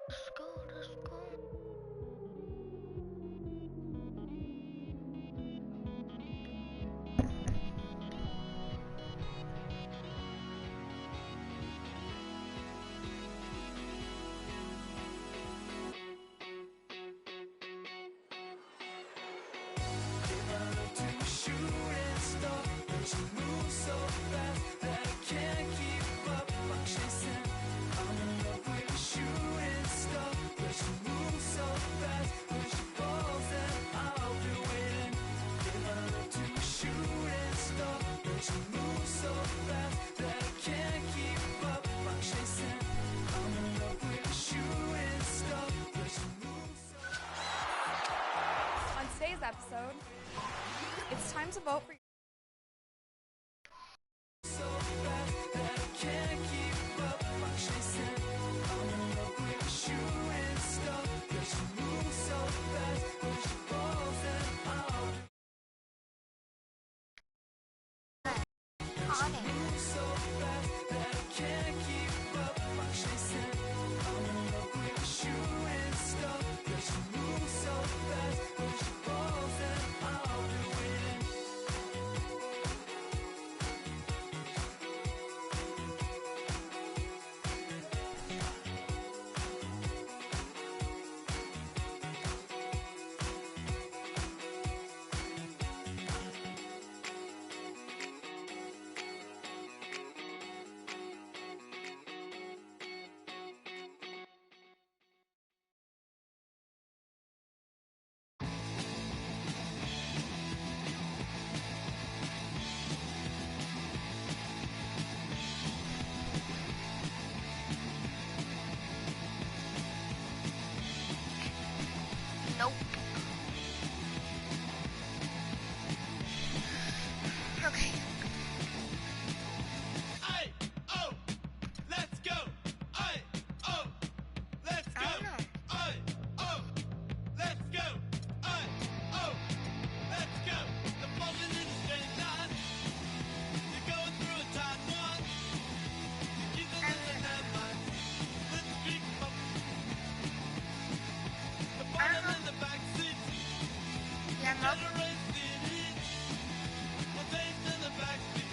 Let's go, let's go. On today's episode, it's time to vote for On it. Nope. Okay. Aye, oh, let's go. Aye, oh, let's go. I don't know. Aye, oh, let's go. Aye, oh, let's go. The ball's in a straight line. You're going through a tight one. You keep the listen that line. Let's creep up. The bottom in the back seat. Yeah, no. Generates the heat. Well, things in the back seat.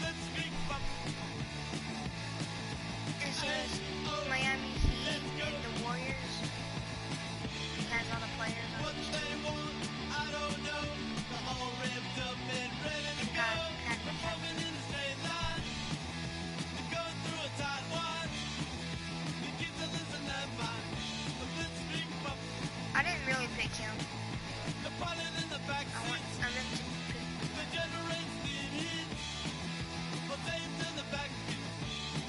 Let's creep up. This is Miami Heat and the Warriors. It has all the players on What it. they want, I don't know. They're all ripped up and ready to go. We're moving in a straight line. You're going through a tight one. You keep the listen that mind. The blitz creep up. I didn't really pick him. The pilot in the back I seat. meant to pick. The generates the heat. Well, things in the back seat.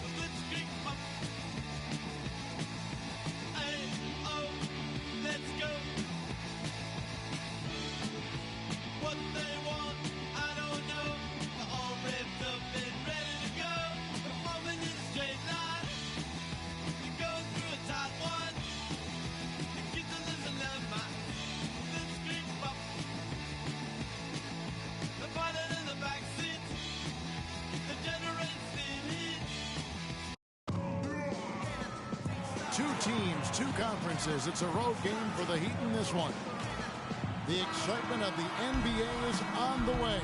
The blitz creep up. Hey, oh, let's go. What they want, I don't know. They're all ripped up and ready to go. We're moving in a straight line. You're going through a tight one. You keep the listen that mind. Let's creep up. The pilot in the back seat. The generates the heat. Two teams, two conferences. It's a road game for the Heat in this one. The excitement of the NBA is on the way.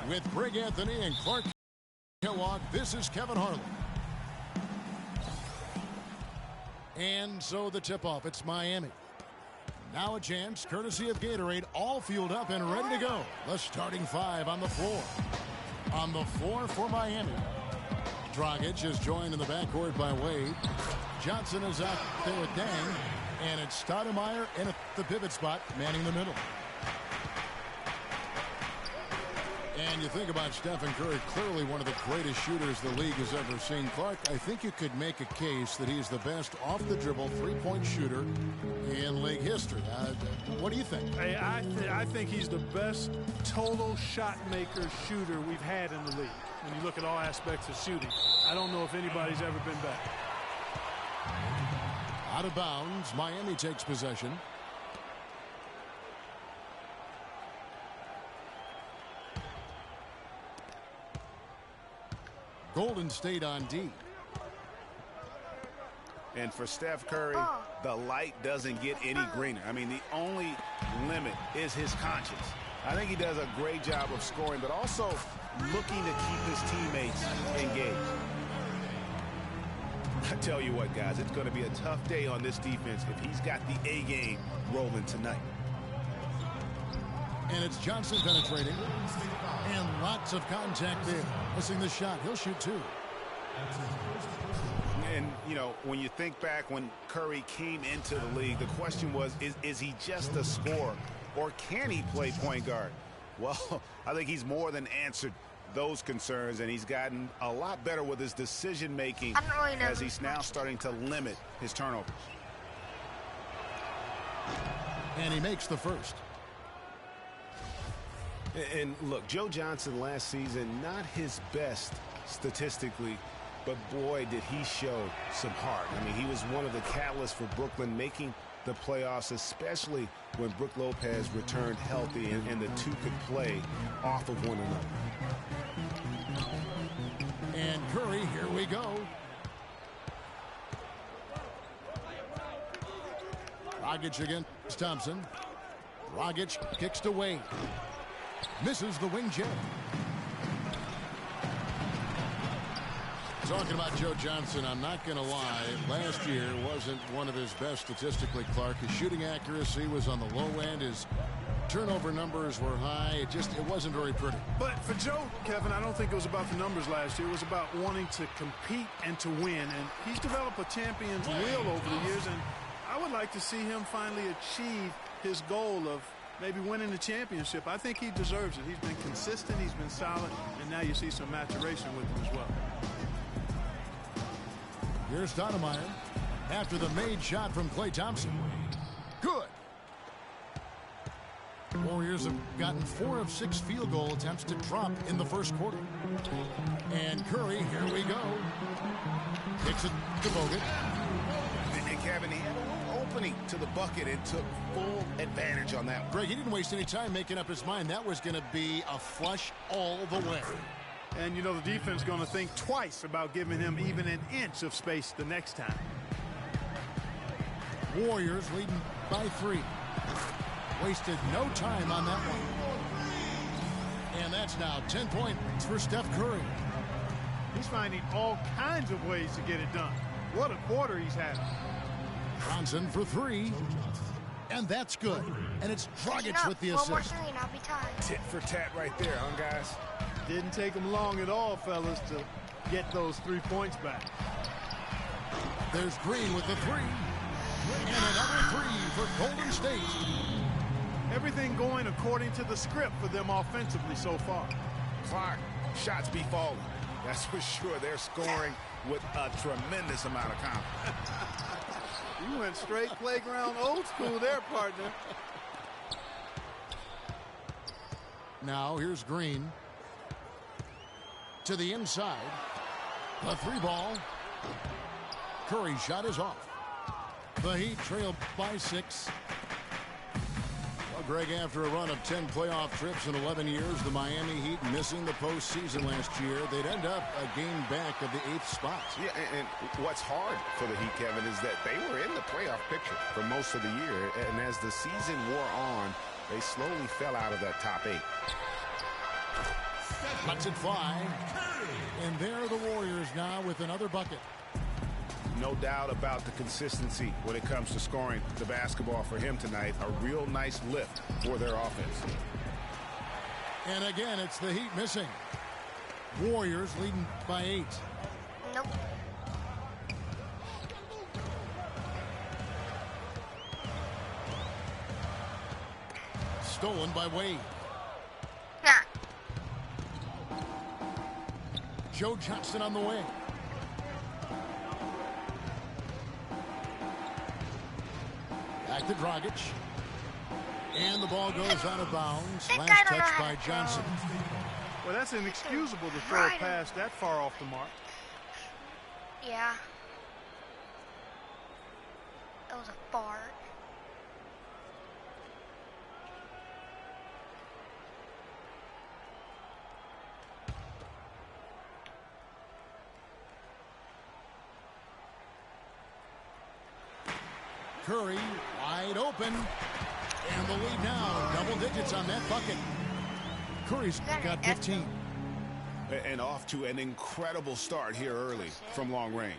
With Greg Anthony and Clark Kellogg, this is Kevin Harlan. And so the tip-off, it's Miami. Now a chance, courtesy of Gatorade, all fueled up and ready to go. The starting five on the floor. On the floor for Miami. Dragic is joined in the backcourt by Wade. Johnson is out there with Dang. And it's Stoudemire in at the pivot spot, manning the middle. And you think about Stephen Curry, clearly one of the greatest shooters the league has ever seen. Clark, I think you could make a case that he's the best off-the-dribble three-point shooter in league history. What do you think? Hey, I think he's the best total shot maker shooter we've had in the league. When you look at all aspects of shooting, I don't know if anybody's ever been better. Out of bounds, Miami takes possession. Golden State on D. And for Steph Curry, the light doesn't get any greener. I mean, the only limit is his conscience. I think he does a great job of scoring, but also looking to keep his teammates engaged. I tell you what, guys, it's going to be a tough day on this defense if he's got the A game rolling tonight. And it's Johnson penetrating. And lots of contact there. Missing the shot. He'll shoot two. And, you know, when you think back when Curry came into the league, the question was, is he just a scorer or can he play point guard? Well, I think he's more than answered those concerns, and he's gotten a lot better with his decision-making as he's now starting to limit his turnovers. And he makes the first. And look, Joe Johnson last season, not his best statistically, but boy, did he show some heart. I mean, he was one of the catalysts for Brooklyn making the playoffs, especially when Brook Lopez returned healthy and the two could play off of one another. And Curry, here we go. Dragic against Thompson. Dragic kicks to Wade. Misses the wing jet. Talking about Joe Johnson, I'm not going to lie. Last year wasn't one of his best statistically, Clark. His shooting accuracy was on the low end. His turnover numbers were high. It wasn't very pretty. But for Joe, Kevin, I don't think it was about the numbers last year. It was about wanting to compete and to win. And he's developed a champion's will over the years. And I would like to see him finally achieve his goal of maybe winning the championship. I think he deserves it. He's been consistent. He's been solid. And now you see some maturation with him as well. Here's Stoudemire after the made shot from Klay Thompson. Good. Warriors have gotten 4 of 6 field goal attempts to drop in the first quarter. And Curry, here we go. Kicks it to Bogut. And Kevin, he had a little opening to the bucket and took full advantage on that one. Greg, he didn't waste any time making up his mind. That was going to be a flush all the way. And, you know, the defense is going to think twice about giving him even an inch of space the next time. Warriors leading by 3. Wasted no time on that one. And that's now 10 points for Steph Curry. He's finding all kinds of ways to get it done. What a quarter he's having. Johnson for 3. And that's good. And it's Dragic with the assist. One more 3 and I'll be tied. Tit for tat right there, huh, guys? Didn't take him long at all, fellas, to get those 3 points back. There's Green with the 3. And another 3 for Golden State. Everything going according to the script for them offensively so far. Clark, shots be falling. That's for sure. They're scoring with a tremendous amount of confidence. You went straight playground old school there, partner. Now here's Green. To the inside. The 3 ball. Curry's shot is off. The Heat trail by 6. Well, Greg, after a run of 10 playoff trips in 11 years, the Miami Heat missing the postseason last year, they'd end up a game back of the 8th spot. Yeah, and what's hard for the Heat, Kevin, is that they were in the playoff picture for most of the year, and as the season wore on, they slowly fell out of that top 8. Lets it fly. And there are the Warriors now with another bucket. No doubt about the consistency when it comes to scoring the basketball for him tonight. A real nice lift for their offense. And again, it's the Heat missing. Warriors leading by 8. Nope. Stolen by Wade. Nah. Joe Johnson on the way. Back to Dragic. And the ball goes out of bounds. Last touch by Johnson. Well, that's inexcusable to throw a pass that far off the mark. Yeah. That was a fart. Curry wide open. And the lead now, double digits on that bucket. Curry's got 15. And off to an incredible start here early from long range.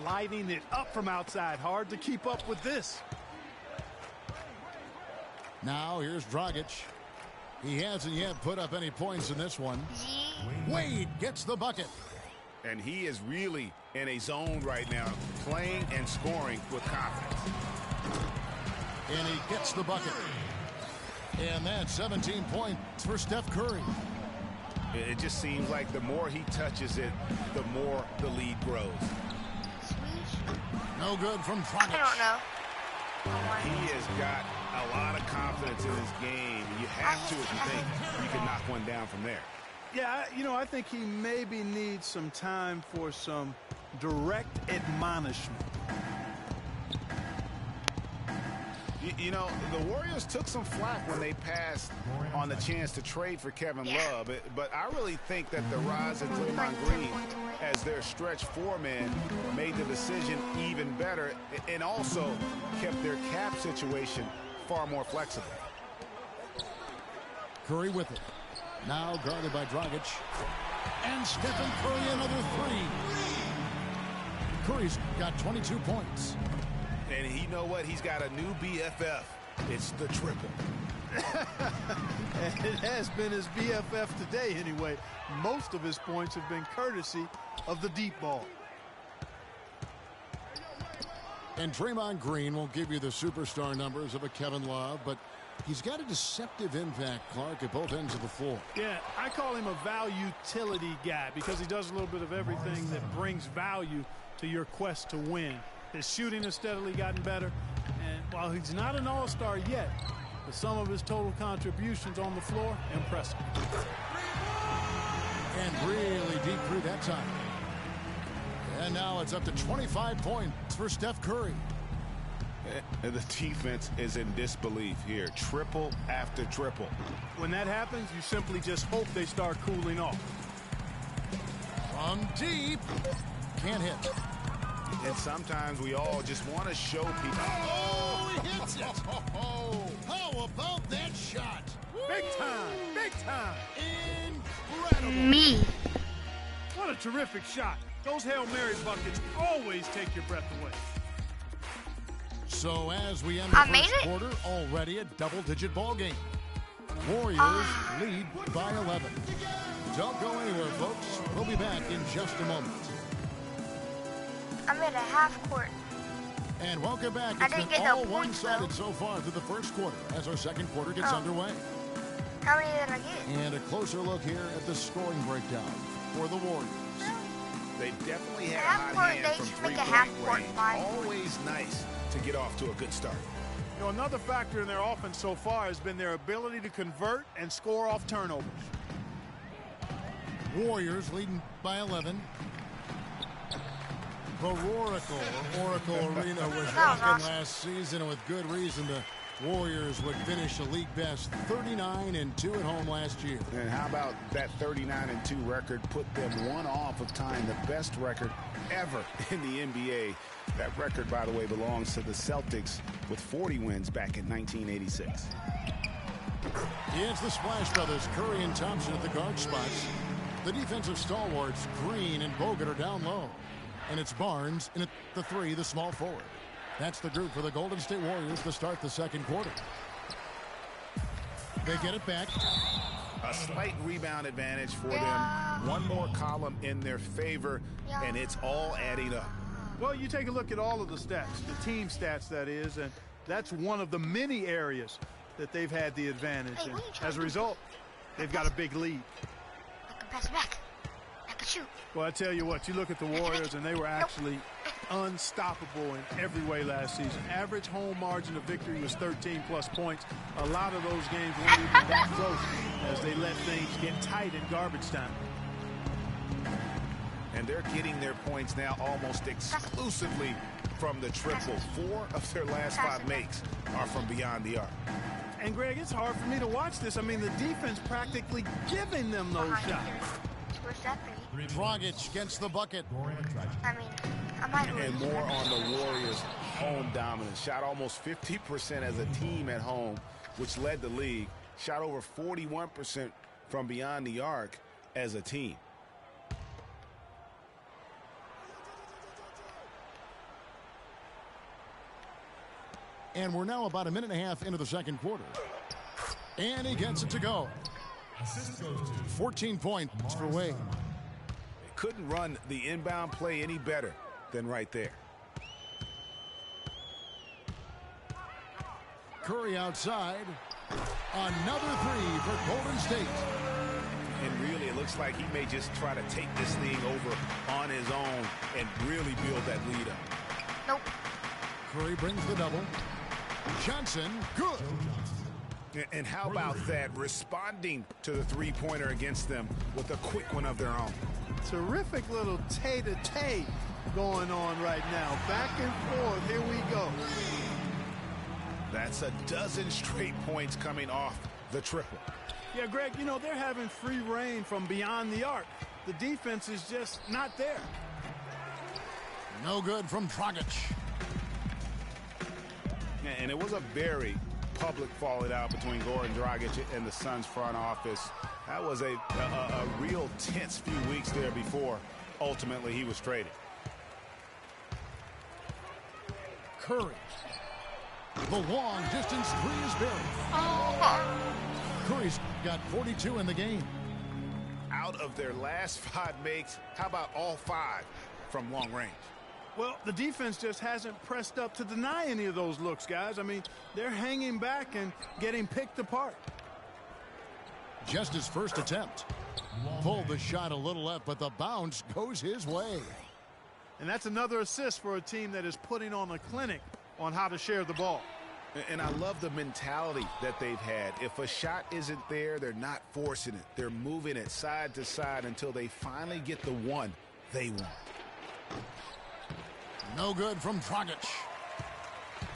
Lighting it up from outside. Hard to keep up with this. Now here's Dragic. He hasn't yet put up any points in this one. Wade gets the bucket. And he is really in a zone right now, playing and scoring with confidence. And he gets the bucket. And that's 17 points for Steph Curry. It just seems like the more he touches it, the more the lead grows. No good from Dragic. I don't know. He has got a lot of confidence in his game. You have to if you think you can knock one down from there. Yeah, I think he maybe needs some time for some direct admonishment. You know, the Warriors took some flack when they passed on the chance to trade for Kevin Love, but I really think that the rise of Draymond Green as their stretch four-man made the decision even better and also kept their cap situation far more flexible. Curry with it. Now guarded by Dragic. And Stephen Curry another three. Curry's got 22 points. And you know what? He's got a new BFF. It's the triple. And it has been his BFF today anyway. Most of his points have been courtesy of the deep ball. And Draymond Green won't give you the superstar numbers of a Kevin Love, but he's got a deceptive impact, Clark, at both ends of the floor. Yeah, I call him a value-utility guy because he does a little bit of everything that brings value to your quest to win. His shooting has steadily gotten better, and while he's not an all-star yet, the sum of his total contributions on the floor, impressive. And really deep through that time. And now it's up to 25 points for Steph Curry. The defense is in disbelief here. Triple after triple. When that happens, you simply just hope they start cooling off. From deep. Can't hit. And sometimes we all just want to show people. Oh, he hits it. Oh, how about that shot? Big time. Big time. Incredible. Me. What a terrific shot. Those Hail Mary buckets always take your breath away. So as we end the first quarter, already a double-digit ball game. Warriors lead by 11. Don't go anywhere, folks. We'll be back in just a moment. I'm at a half court. And welcome back. I It's didn't been get all no points, one-sided though. so far through the first quarter as our second quarter gets underway. How many did I get? And a closer look here at the scoring breakdown for the Warriors. They definitely had a Half hot court, hand they from should make a three-point half court range. five. Always nice to get off to a good start. You know, another factor in their offense so far has been their ability to convert and score off turnovers. Warriors leading by 11. The Oracle Arena was rocking last season, and with good reason. The Warriors would finish a league best 39-2 at home last year. And how about that 39-2 record put them one off of tying the best record ever in the NBA. That record, by the way, belongs to the Celtics with 40 wins back in 1986. It's the Splash Brothers, Curry and Thompson at the guard spots. The defensive stalwarts, Green and Bogut, are down low. And it's Barnes, and at the three, the small forward. That's the group for the Golden State Warriors to start the second quarter. They get it back. A slight rebound advantage for them. One more column in their favor, and it's all adding up. Well, you take a look at all of the stats, the team stats, that is, and that's one of the many areas that they've had the advantage. Hey, And as a result, they've got a big lead. I can pass it back. I can shoot. Well, I tell you what, you look at the Warriors, and they were actually unstoppable in every way last season. Average home margin of victory was 13-plus points. A lot of those games weren't even that close as they let things get tight in garbage time. And they're getting their points now almost exclusively from the triple. 4 of their last 5 makes are from beyond the arc. And, Greg, it's hard for me to watch this. I mean, the defense practically giving them those shots. Where's that three? Dragic gets the bucket. I mean, I might lose. And more on the Warriors' home dominance. Shot almost 50% as a team at home, which led the league. Shot over 41% from beyond the arc as a team. And we're now about a minute and a half into the second quarter. And he gets it to go. 14 points for Wade. Couldn't run the inbound play any better than right there. Curry outside. Another three for Golden State. And really, it looks like he may just try to take this thing over on his own and really build that lead up. Nope. Curry brings the double. Johnson, good. And how about that, responding to the three-pointer against them with a quick one of their own. Terrific little tay-to-tay going on right now. Back and forth. Here we go. That's a dozen straight points coming off the triple. Yeah, Greg, you know, they're having free reign from beyond the arc. The defense is just not there. No good from Dragic. And it was a very public falling out between Goran Dragic and the Suns front office. That was a real tense few weeks there before ultimately he was traded. Curry. The long distance three is buried. Oh. Curry's got 42 in the game. Out of their last 5 makes, how about all 5 from long range? Well, the defense just hasn't pressed up to deny any of those looks, guys. I mean, they're hanging back and getting picked apart. Just his first attempt. Pulled the shot a little left, but the bounce goes his way. And that's another assist for a team that is putting on a clinic on how to share the ball. And I love the mentality that they've had. If a shot isn't there, they're not forcing it. They're moving it side to side until they finally get the one they want. No good from Dragic.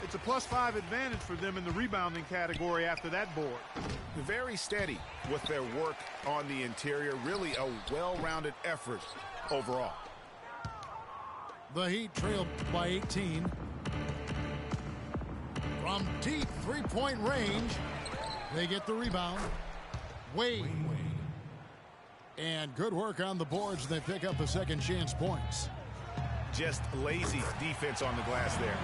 It's a +5 advantage for them in the rebounding category after that board. Very steady with their work on the interior. Really a well-rounded effort overall. The Heat trail by 18. From deep three-point range, they get the rebound. Wade. And good work on the boards. They pick up the second chance points. Just lazy defense on the glass there.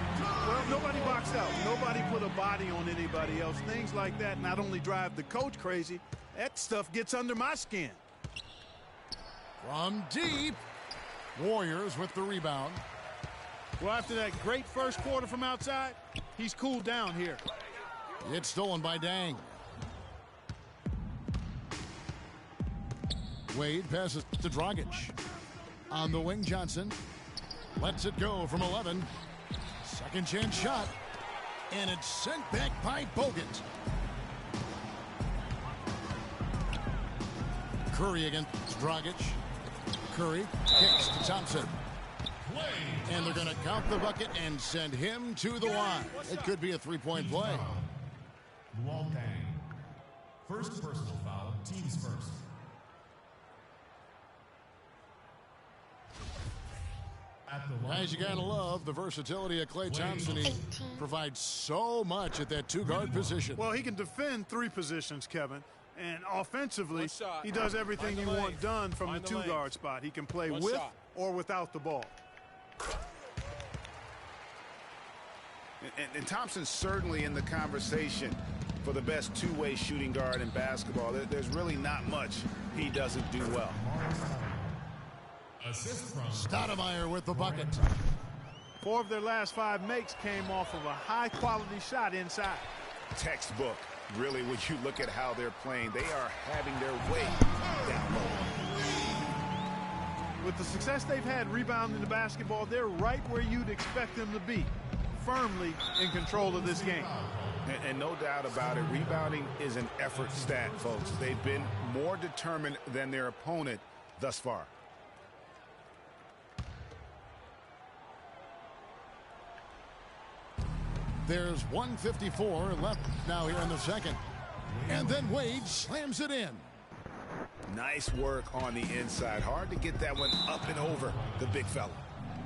Well, nobody boxed out. Nobody put a body on anybody else. Things like that not only drive the coach crazy, that stuff gets under my skin. From deep, Warriors with the rebound. Well, after that great first quarter from outside, he's cooled down here. It's stolen by Dang. Wade passes to Dragic. On the wing, Johnson lets it go from 11. Second chance shot. And it's sent back by Bogut. Curry against Dragic. Curry kicks to Thompson. And they're going to count the bucket and send him to the line. It could be a three-point play. Luol Deng. First personal foul, teams first. Guys, you gotta love the versatility of Klay Thompson. He provides so much at that two-guard position. Well, he can defend 3 positions, Kevin. And offensively, he does everything you want done from the two-guard spot. He can play with or without the ball. And Thompson's certainly in the conversation for the best two-way shooting guard in basketball. There's really not much he doesn't do well. Assist from Stoudemire with the bucket. 4 of their last 5 makes came off of a high-quality shot inside. Textbook, really, when you look at how they're playing. They are having their way down low. With the success they've had rebounding the basketball, they're right where you'd expect them to be, firmly in control of this game. And no doubt about it, rebounding is an effort stat, folks. They've been more determined than their opponent thus far. There's 1:54 left now here in the second. And then Wade slams it in. Nice work on the inside. Hard to get that one up and over the big fella.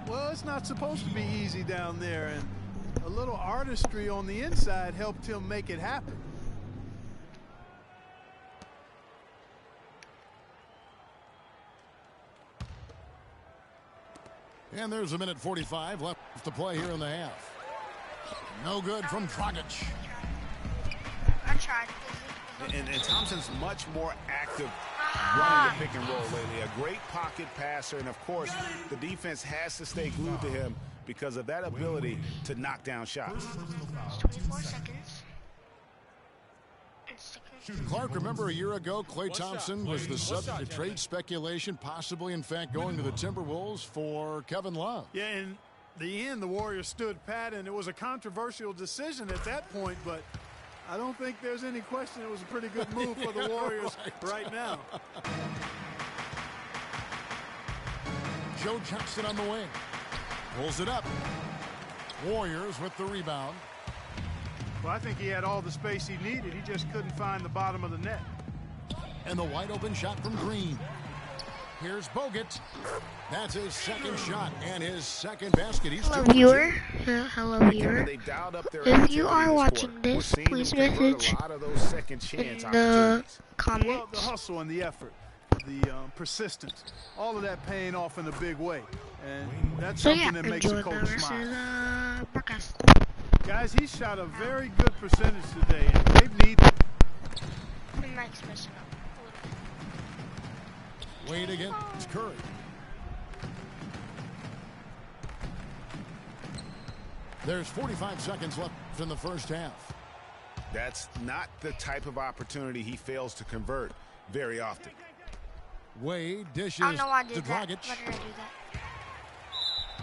Well, it's not supposed to be easy down there, and a little artistry on the inside helped him make it happen. And there's a minute 45 left to play here in the half. No good from Dragic. I tried. And Thompson's much more active running the pick and roll lately. A great pocket passer, and of course, the defense has to stay glued to him because of that ability to knock down shots. 24 seconds. Clark, remember a year ago, Klay Thompson was the subject of trade speculation, possibly, in fact, going to the Timberwolves for Kevin Love. Yeah, in the end, the Warriors stood pat, and it was a controversial decision at that point, but I don't think there's any question it was a pretty good move for the Warriors right now. Joe Johnson on the wing. Pulls it up. Warriors with the rebound. Well, I think he had all the space he needed. He just couldn't find the bottom of the net. And the wide open shot from Green. Here's Bogut. That's his second shot and his second basket. He's Hello, viewer. Hello, viewer. If you are watching this, please message in the comments. Well, the hustle and the effort, the persistence, all of that paying off in a big way. And that's something that makes a coach smile. Broadcast. Guys, he shot a very good percentage today, and they need it. The mic's messing up a little bit. Wade against Curry. There's 45 seconds left in the first half. That's not the type of opportunity he fails to convert very often. Wade dishes I don't know why I to did that. Dragic. Why did I do that?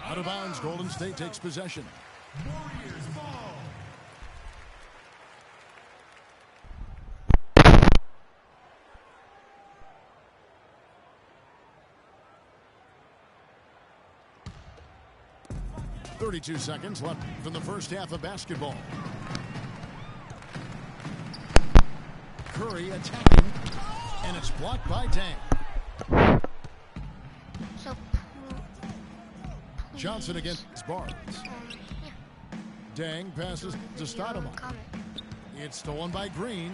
Out of bounds, Golden State takes possession. Warriors ball. .32 seconds left in the first half of basketball. Curry attacking, and it's blocked by Dang. So, Johnson against Barnes. yeah. Dang passes to Stoudemire. Comment. It's stolen by Green.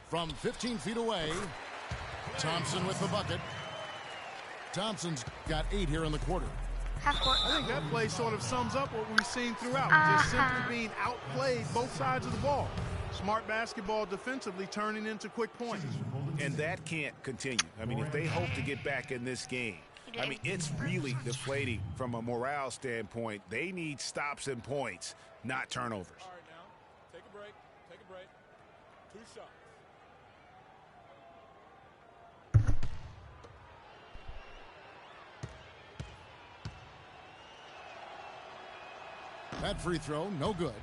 From 15 feet away, Thompson with the bucket. Thompson's got 8 here in the quarter. Half court. I think that play sort of sums up what we've seen throughout. Just simply being outplayed both sides of the ball. Smart basketball defensively turning into quick points. And that can't continue. I mean, if they hope to get back in this game, I mean, it's really deflating from a morale standpoint. They need stops and points, not turnovers. All right, now, take a break. Take a break. 2 shots. That free throw, no good.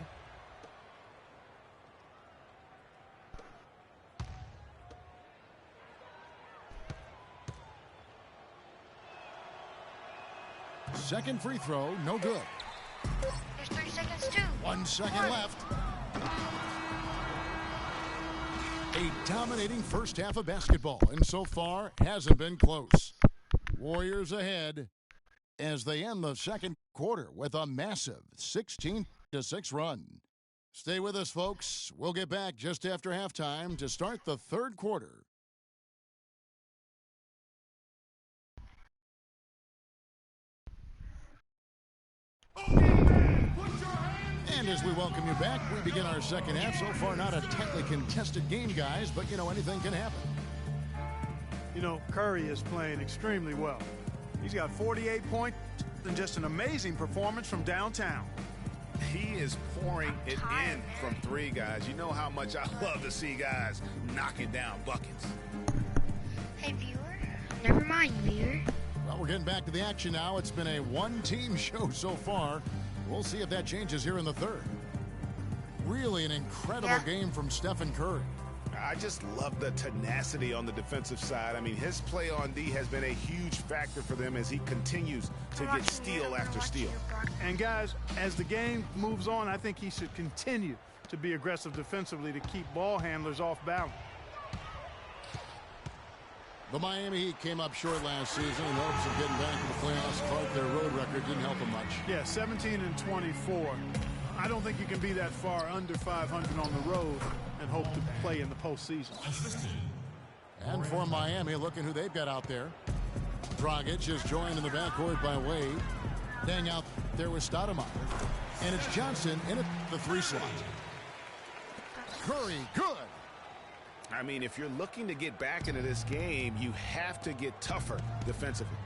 Second free throw, no good. There's 30 seconds too. 1 second left. A dominating first half of basketball, and so far hasn't been close. Warriors ahead as they end the second quarter with a massive 16-6 run. Stay with us, folks. We'll get back just after halftime to start the third quarter. And as we welcome you back, we begin our second half. So far, not a tightly contested game, guys, but, anything can happen. Curry is playing extremely well. He's got 48 points and just an amazing performance from downtown. He is pouring it in from 3, guys. You know how much I love to see guys knocking down buckets. Hey, viewer. Never mind, viewer. Well, we're getting back to the action now. It's been a one-team show so far. We'll see if that changes here in the third. Really an incredible game from Stephen Curry. I just love the tenacity on the defensive side. I mean, his play on D has been a huge factor for them as he continues to get steal after steal. And guys, as the game moves on, I think he should continue to be aggressive defensively to keep ball handlers off balance. The Miami Heat came up short last season in hopes of getting back to the playoffs, but their road record didn't help them much. Yeah, 17-24. I don't think you can be that far under 500 on the road and hope to play in the postseason. And for Miami, looking who they've got out there. Dragic is joined in the backcourt by Wade. Staying out there with Stoudemire. And it's Johnson in at the 3 slot. Curry, good. I mean, if you're looking to get back into this game, you have to get tougher defensively.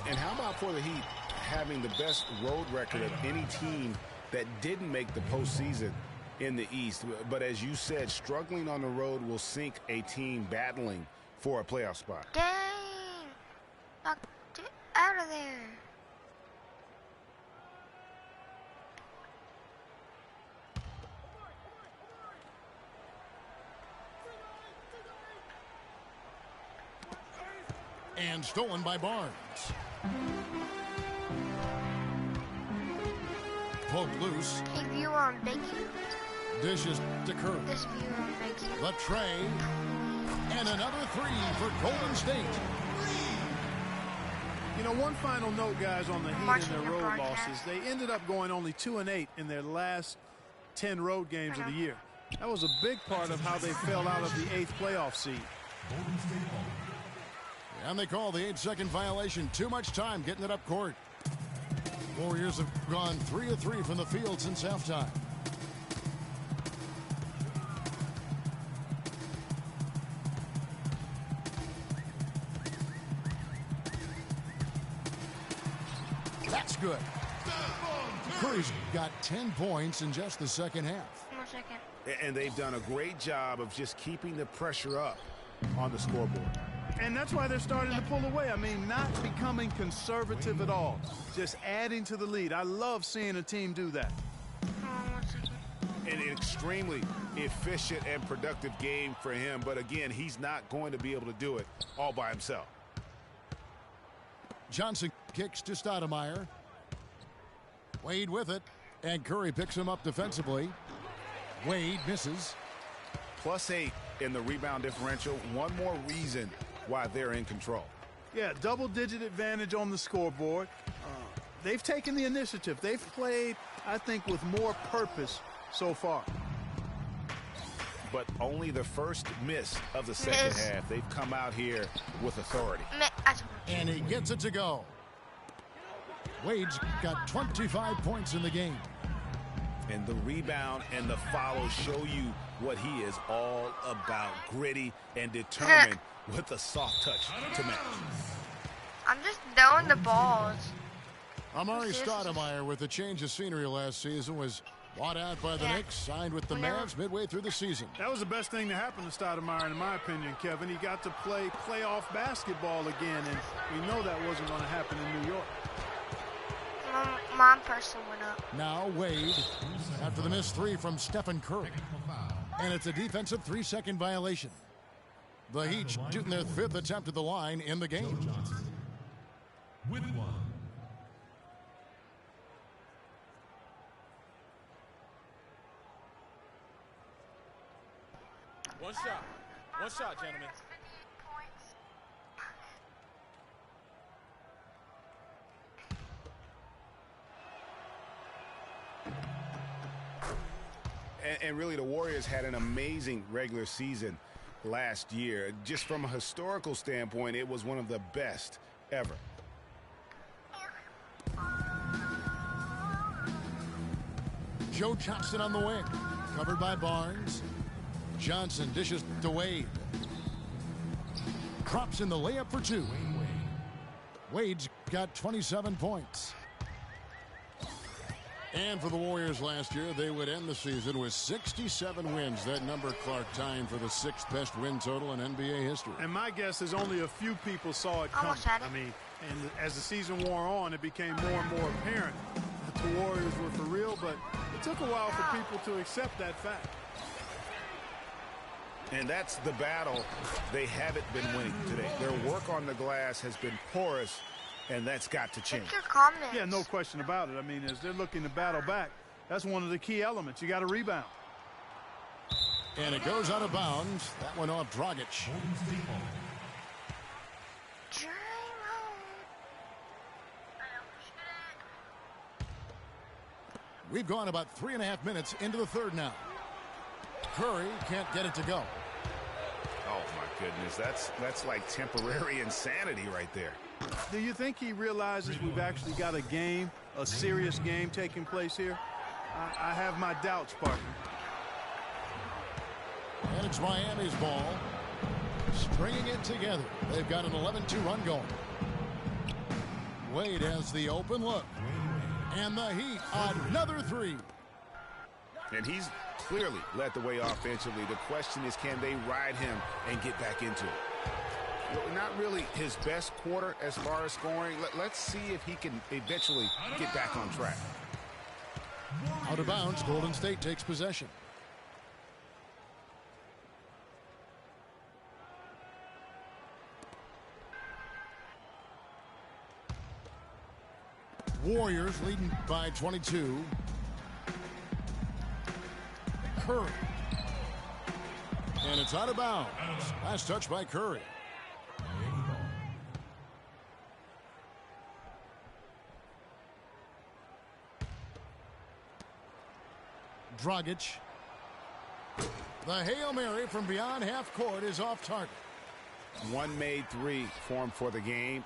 And how about for the Heat having the best road record of any team that didn't make the postseason in the East? But as you said, struggling on the road will sink a team battling for a playoff spot. Dang! Knocked it out of there. And stolen by Barnes. Poked loose. Hey, viewer on Biggie. Dishes to Curry. This viewer on Biggie. The tray. And another 3 for Golden State. You know, one final note, guys, on the Heat Watching and their the road broadcast. losses. They ended up going only 2-8 in their last 10 road games of the year. That was a big part of how they fell out of the 8th playoff seed. And they call the 8-second violation. Too much time getting it up court. Warriors have gone 3 of 3 from the field since halftime. That's good. Curry's got 10 points in just the second half. 1 second. And they've done a great job of just keeping the pressure up on the scoreboard. And that's why they're starting to pull away. I mean, not becoming conservative at all. Just adding to the lead. I love seeing a team do that. 1 second. An extremely efficient and productive game for him. But again, he's not going to be able to do it all by himself. Johnson kicks to Stoudemire. Wade with it. And Curry picks him up defensively. Wade misses. +8 in the rebound differential. One more reason why they're in control. Yeah, double-digit advantage on the scoreboard. They've taken the initiative. They've played, I think, with more purpose so far. But only the first miss of the second half. They've come out here with authority. And he gets it to go. Wade's got 25 points in the game. And the rebound and the follow show you what he is all about. Gritty and determined with a soft touch to match. I'm just throwing the balls. Amari Stoudemire, with a change of scenery last season, was bought out by the Knicks, signed with the Mavs midway through the season. That was the best thing to happen to Stoudemire, in my opinion, Kevin. He got to play playoff basketball again, and we know that wasn't going to happen in New York. Mom person went up. Now Wade, after the missed 3 from Stephen Curry. And it's a defensive 3-second violation. The Heat shooting their 5th attempt at the line in the game. With one. One shot, gentlemen. And really, the Warriors had an amazing regular season last year. Just from a historical standpoint, it was one of the best ever. Joe Johnson on the wing, covered by Barnes. Johnson dishes to Wade. Drops in the layup for 2. Wade's got 27 points. And for the Warriors last year, they would end the season with 67 wins. That number, Clark, tying for the 6th best win total in NBA history. And my guess is only a few people saw it coming. Almost had it. I mean, and as the season wore on, it became more and more apparent that the Warriors were for real, but it took a while for people to accept that fact. And that's the battle they haven't been winning today. Their work on the glass has been porous, and that's got to change. What's your comments? Yeah, no question about it. I mean, as they're looking to battle back, that's one of the key elements. You got to rebound. And it goes out of bounds. That went off Dragic. We've gone about 3.5 minutes into the third now. Curry can't get it to go. Oh, my goodness. That's like temporary insanity right there. Do you think he realizes we've actually got a game, a serious game taking place here? I have my doubts, partner. And it's Miami's ball. Stringing it together. They've got an 11-2 run going. Wade has the open look. And the Heat, another three. And he's clearly led the way offensively. The question is, can they ride him and get back into it? Not really his best quarter as far as scoring. Let's see if he can eventually get back on track. Out of bounds, Golden State takes possession. Warriors leading by 22. Curry. And it's out of bounds. Last touch by Curry. Dragic. The Hail Mary from beyond half court is off target. One made three formed for the game.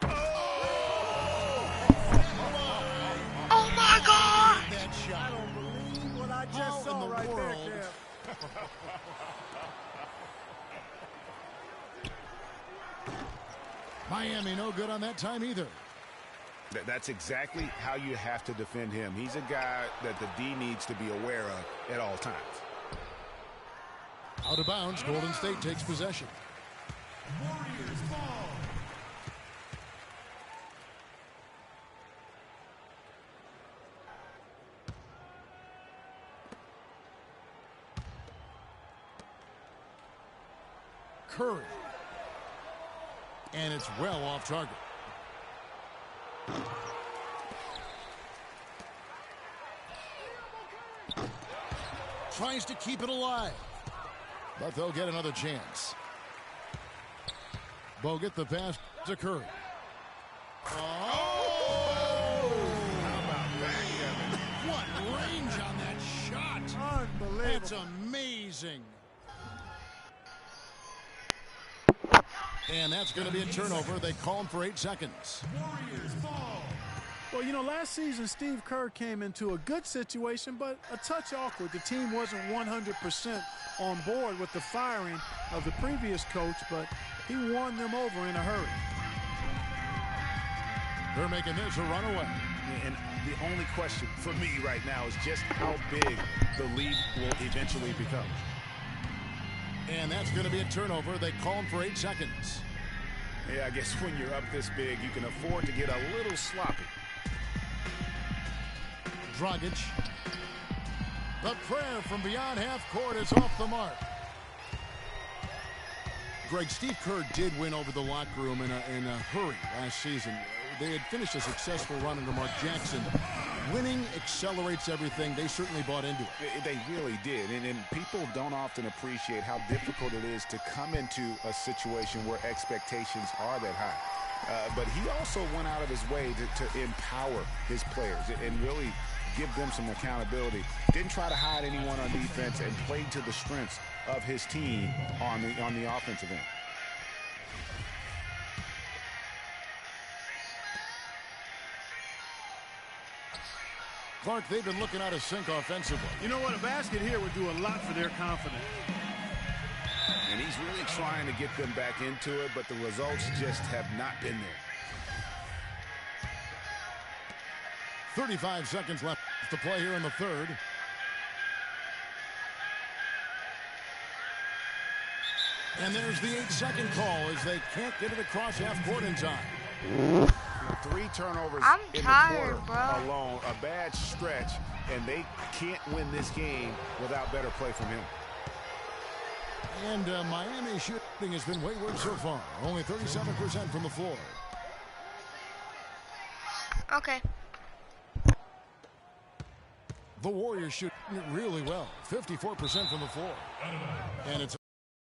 Oh my God! That shot. I don't believe what I just saw right there, Kev. Miami no good on that time either. That's exactly how you have to defend him. He's a guy that the D needs to be aware of at all times. Out of bounds, Golden State takes possession. Warriors ball. Curry. And it's well off target. Tries to keep it alive. But they'll get another chance. Bogut the pass to Curry. Oh! How about that, Kevin? What range on that shot. Unbelievable. That's amazing. And that's going to be a turnover. They call him for 8 seconds. Warriors ball. Well, you know, last season Steve Kerr came into a good situation, but a touch awkward. The team wasn't 100% on board with the firing of the previous coach, but he won them over in a hurry. They're making this a runaway. And the only question for me right now is just how big the lead will eventually become. And that's going to be a turnover. They call him for 8 seconds. Yeah, I guess when you're up this big, you can afford to get a little sloppy. Dragic. The prayer from beyond half court is off the mark. Greg, Steve Kerr did win over the locker room in a hurry last season. They had finished a successful run under Mark Jackson. Winning accelerates everything. They certainly bought into it. They really did. And people don't often appreciate how difficult it is to come into a situation where expectations are that high. But he also went out of his way to empower his players and really give them some accountability. Didn't try to hide anyone on defense and played to the strengths of his team on the offensive end. Clark, they've been looking out of sync offensively. You know what? A basket here would do a lot for their confidence. And he's really trying to get them back into it, but the results just have not been there. 35 seconds left to play here in the third. And there's the 8-second call as they can't get it across half court in time. 3 turnovers I'm in tired, the quarter bro. alone, a bad stretch, and they can't win this game without better play from him. And Miami shooting has been wayward so far. Only 37% from the floor. The Warriors shoot really well, 54% from the floor. And it's